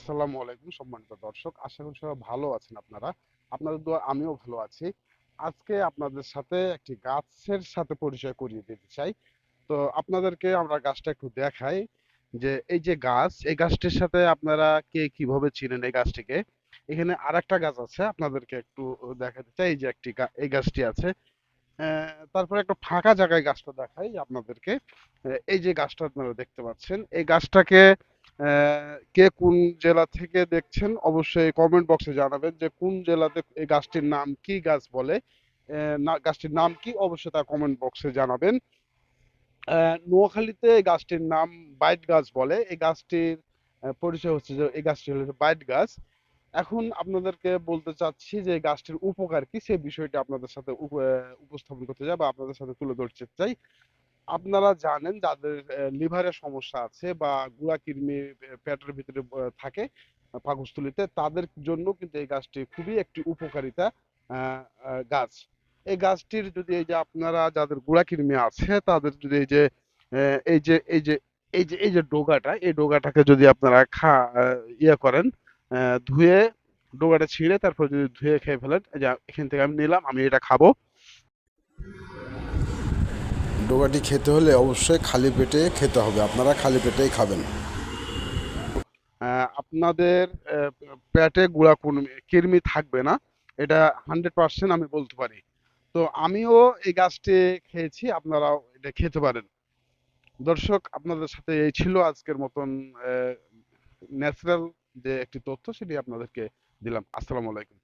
আসসালামু আলাইকুম সম্মানিত দর্শক, আশা করি সবাই ভালো আছেন। আপনাদের দোয়া আমিও ভালো আছি। আজকে আপনাদের সাথে একটি গাছের সাথে পরিচয় করিয়ে দিতে চাই। তো আপনাদেরকে আমরা গাছটা একটু দেখাই যে এই যে গাছ, এই গাছটির সাথে আপনারা কে কিভাবে চিনেন এই গাছটিকে। এখানে আরেকটা গাছ আছে, আপনাদেরকে একটু দেখাতে চাই। এই যে এই গাছটি আছে। তারপরে একটা ফাঁকা জায়গায় গাছটা দেখাই আপনাদেরকে। এই যে গাছটা আপনারা দেখতে পাচ্ছেন, এই গাছটাকে কে কোন জেলা থেকে দেখছেন অবশ্যই কমেন্ট বক্সে জানাবেন যে কোন জেলাতে এই গাছটির নাম কি গাছ বলে। গাছটির নাম কি অবশ্যই তা কমেন্ট বক্সে জানাবেন। নোয়াখালীতে এই গাছটির নাম বাইট গাছ বলে। এই গাছটির পরিচয় হচ্ছে যে এই গাছটি হলো বাইট গাছ। এখন আপনাদেরকে বলতে চাচ্ছি যে এই গাছটির উপকার কি সেই বিষয়টি আপনাদের সাথে উপস্থাপন করতে চাই বা আপনাদের সাথে তুলে ধরতে চাই। আপনারা জানেন যাদের লিভারের সমস্যা আছে বা গুড়াকিডনি পেটের ভিতরে থাকে পাকস্থলীতে, তাদের জন্য কিন্তু এই গাছটি খুবই একটি উপকারিতা গাছ। এই গাছটির যদি এই যে আপনারা যাদের গুড়াকিডনি আছে তাদের যদি এই যে এই যে এই যে ডোগাটা, এই ডোগাটাকে যদি আপনারা ইয়ে করেন, ধুয়ে ডোগাটা ছিঁড়ে তারপর যদি ধুয়ে খেয়ে ফেলেন, এই যে এখান থেকে আমি নিলাম, আমি এটা খাবো। ডোগাটি খেতে হলে অবশ্যই খালি পেটে খেতে হবে, আপনারা খালি পেটেই খাবেন। আপনাদের পেটে কৃমি থাকবে না, এটা 100% আমি বলতে পারি। তো আমিও এই গাছটি খেয়েছি, আপনারাও এটা খেতে পারেন। দর্শক, আপনাদের সাথে এই ছিল আজকের মতন ন্যাচারাল যে একটি তথ্য, সেটি আপনাদেরকে দিলাম। আসসালামু আলাইকুম।